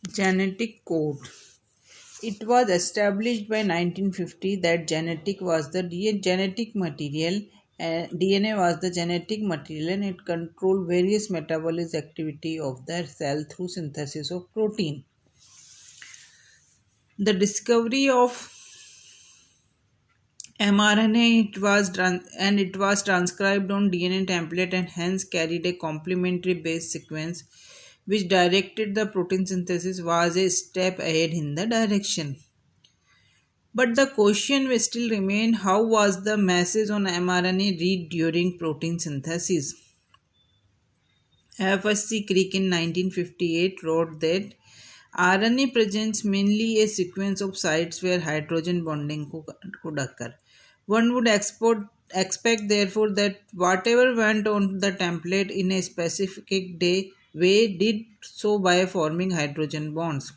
Genetic code. It was established by 1950 that genetic material. DNA was the genetic material and it controlled various metabolic activity of the cell through synthesis of protein. The discovery of mRNA it was transcribed on DNA template and hence carried a complementary base sequence which directed the protein synthesis was a step ahead in the direction. But the question will still remain, how was the message on mRNA read during protein synthesis? FSC Crick in 1958 wrote that RNA presents mainly a sequence of sites where hydrogen bonding could occur. One would expect, therefore, that whatever went on the template in a specific way did so by forming hydrogen bonds.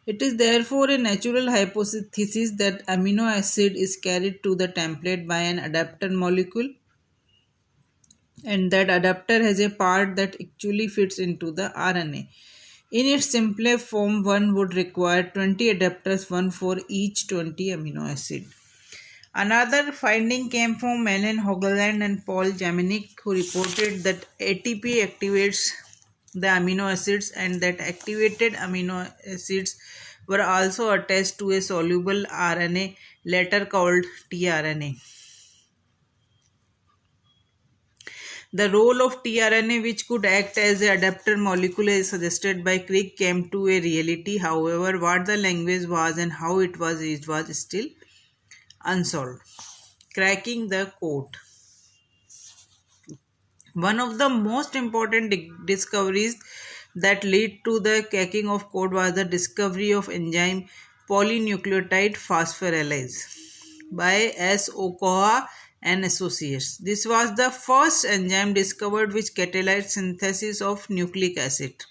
It is therefore a natural hypothesis that amino acid is carried to the template by an adapter molecule and that adapter has a part that actually fits into the RNA. In its simpler form, one would require 20 adapters, one for each 20 amino acid. Another finding came from Ellen Hoagland and Paul Jaminik, who reported that ATP activates the amino acids and that activated amino acids were also attached to a soluble RNA later called tRNA. The role of tRNA, which could act as an adapter molecule as suggested by Crick, came to a reality. However, what the language was and how it was used was still unsolved. Cracking the code. One of the most important discoveries that led to the cracking of code was the discovery of enzyme polynucleotide phosphorylase by S. Ochoa and associates. This was the first enzyme discovered which catalyzed synthesis of nucleic acid.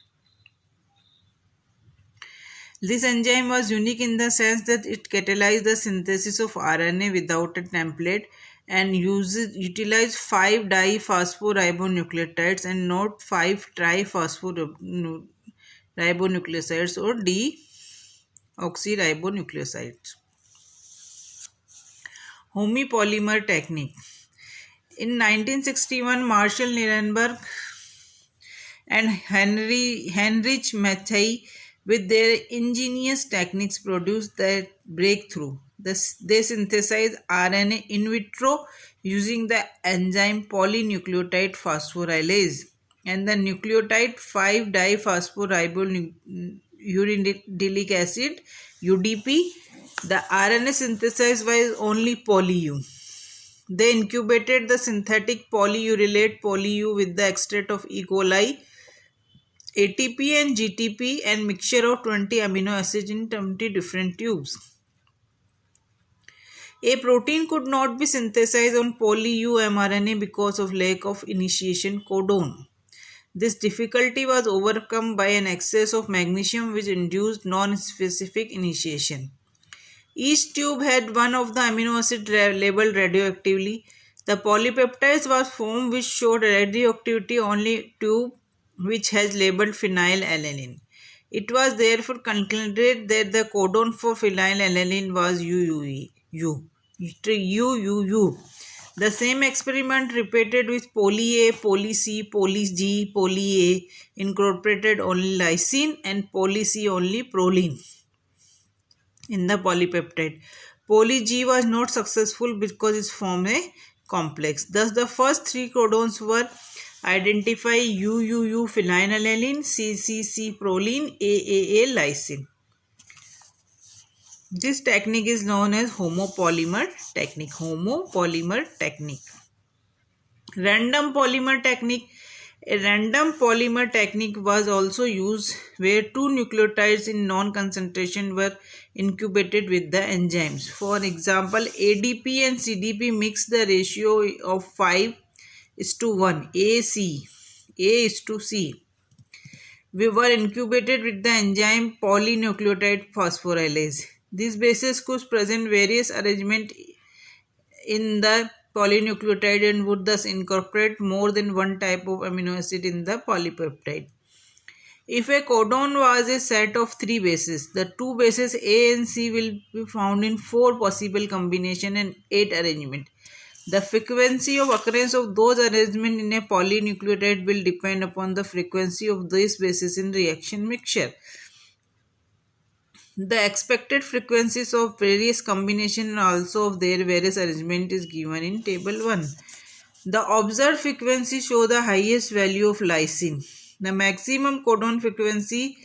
This enzyme was unique in the sense that it catalyzed the synthesis of RNA without a template and utilized 5 diphosphoribonucleotides and not 5 triphosphoриbonucleosides or deoxyribonucleosides. Homepolymer technique. In 1961, Marshall Nirenberg and Heinrich Mattei, with their ingenious techniques, produced the breakthrough. They synthesized RNA in vitro using the enzyme polynucleotide phosphorylase and the nucleotide 5-diphosphorybonucleic acid UDP. The RNA synthesized was only poly-U. They incubated the synthetic polyurelate poly-U with the extract of E. coli, ATP and GTP and mixture of 20 amino acids in 20 different tubes. A protein could not be synthesized on poly-U mRNA because of lack of initiation codon. This difficulty was overcome by an excess of magnesium which induced non-specific initiation. Each tube had one of the amino acid labeled radioactively. The polypeptides was formed which showed radioactivity only tube which has labeled phenylalanine. It was therefore concluded that the codon for phenylalanine was UUU. The same experiment repeated with poly A, poly C, poly G, poly A incorporated only lysine and poly C only proline in the polypeptide. Poly G was not successful because it formed a complex. Thus, the first three codons were identify UUU phenylalanine, CCC proline, AAA lysine. This technique is known as homopolymer technique. Homopolymer technique. Random polymer technique. A random polymer technique was also used where two nucleotides in non-concentration were incubated with the enzymes. For example, ADP and CDP mix the ratio of 5:1, A:C. We were incubated with the enzyme polynucleotide phosphorylase. These bases could present various arrangement in the polynucleotide and would thus incorporate more than one type of amino acid in the polypeptide. If a codon was a set of 3 bases, the 2 bases A and C will be found in 4 possible combination and 8 arrangement. The frequency of occurrence of those arrangements in a polynucleotide will depend upon the frequency of these bases in reaction mixture. The expected frequencies of various combinations and also of their various arrangement is given in table 1. The observed frequency show the highest value of lysine. The maximum codon frequency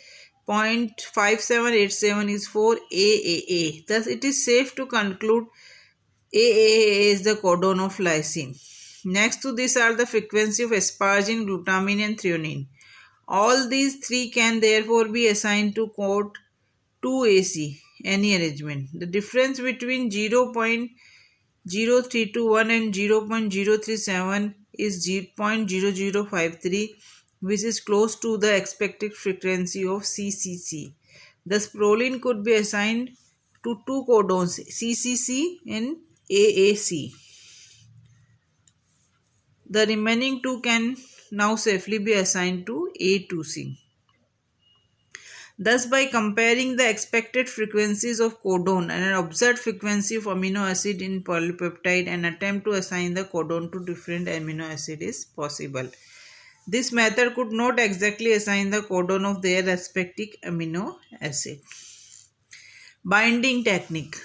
0.5787 is for AAA. Thus, it is safe to conclude AAA is the codon of lysine. Next to this are the frequency of asparagine, glutamine and threonine. All these three can therefore be assigned to code 2AC, any arrangement. The difference between 0.0321 and 0.037 is 0.0053, which is close to the expected frequency of CCC. Thus, proline could be assigned to two codons CCC and AAC. The remaining two can now safely be assigned to A2C. Thus, by comparing the expected frequencies of codon and an observed frequency of amino acid in polypeptide, an attempt to assign the codon to different amino acid is possible. This method could not exactly assign the codon of their respective amino acid. Binding technique.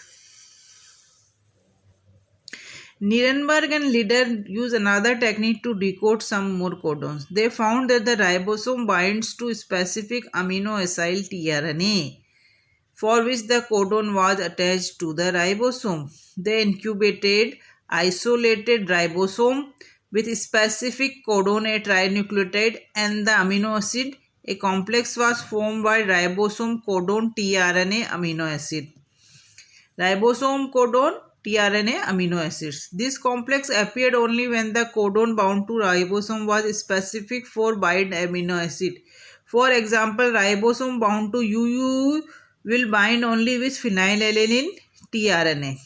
Nirenberg and Linder use another technique to decode some more codons. They found that the ribosome binds to specific amino-acyl tRNA, for which the codon was attached to the ribosome. They incubated isolated ribosome with specific codon, a trinucleotide, and the amino acid. A complex was formed by ribosome codon tRNA amino acid. Ribosome codon tRNA amino acids. This complex appeared only when the codon bound to ribosome was specific for bind amino acid. For example, ribosome bound to UU will bind only with phenylalanine tRNA.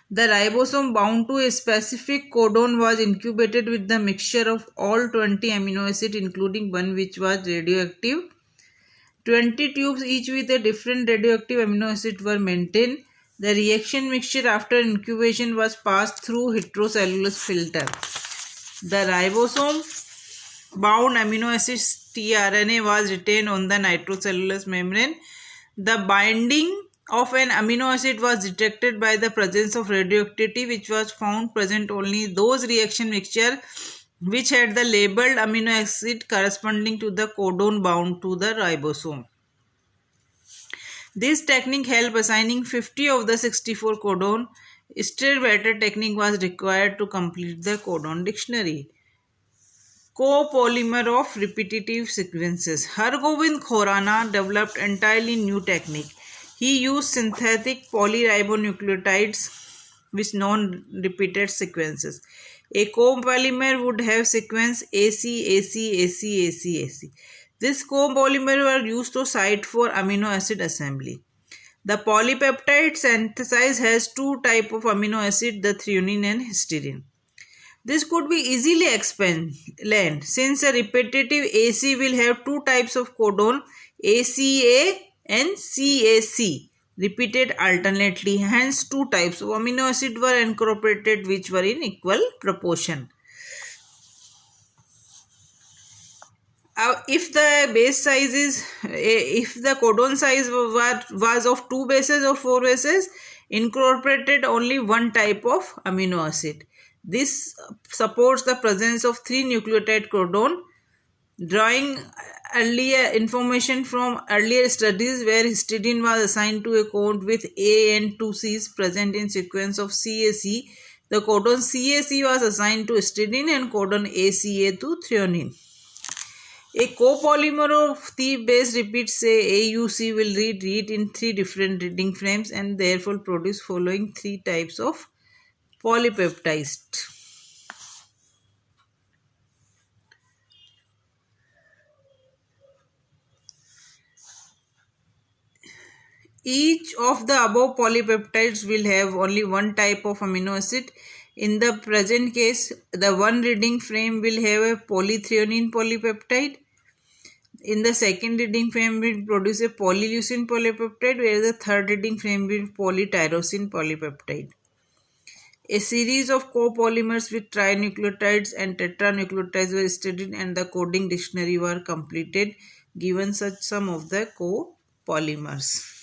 The ribosome bound to a specific codon was incubated with the mixture of all 20 amino acids, including one which was radioactive. 20 tubes each with a different radioactive amino acid were maintained. The reaction mixture after incubation was passed through heterocellulose filter. The ribosome bound amino acid tRNA was retained on the nitrocellulose membrane. The binding of an amino acid was detected by the presence of radioactivity, which was found present only those reaction mixture which had the labeled amino acid corresponding to the codon bound to the ribosome. This technique helped assigning 50 of the 64 codon. Still better technique was required to complete the codon dictionary. Copolymer of repetitive sequences. Hargobind Khorana developed entirely new technique. He used synthetic polyribonucleotides with non-repeated sequences. A copolymer would have sequence AC, AC, AC, AC, AC. This copolymer were used to site for amino acid assembly. The polypeptide synthesis has two types of amino acid, the threonine and histidine. This could be easily explained since a repetitive AC will have two types of codon, ACA and CAC, repeated alternately. Hence, two types of amino acid were incorporated which were in equal proportion. If the base size is, if the codon size was of 2 bases or 4 bases, incorporated only one type of amino acid. This supports the presence of 3 nucleotide codon, drawing earlier information from earlier studies where histidine was assigned to a code with A and 2 C's present in sequence of CAC. The codon CAC was assigned to histidine and codon ACA to threonine. A copolymer of 3 base repeats say AUC will read in 3 different reading frames and therefore produce following 3 types of polypeptides. Each of the above polypeptides will have only one type of amino acid. In the present case, the one reading frame will have a polythreonine polypeptide. In the second reading frame, we produce a polyleucine polypeptide, whereas the third reading frame will polytyrosine polypeptide. A series of copolymers with trinucleotides and tetranucleotides were studied and the coding dictionary were completed given such some of the copolymers.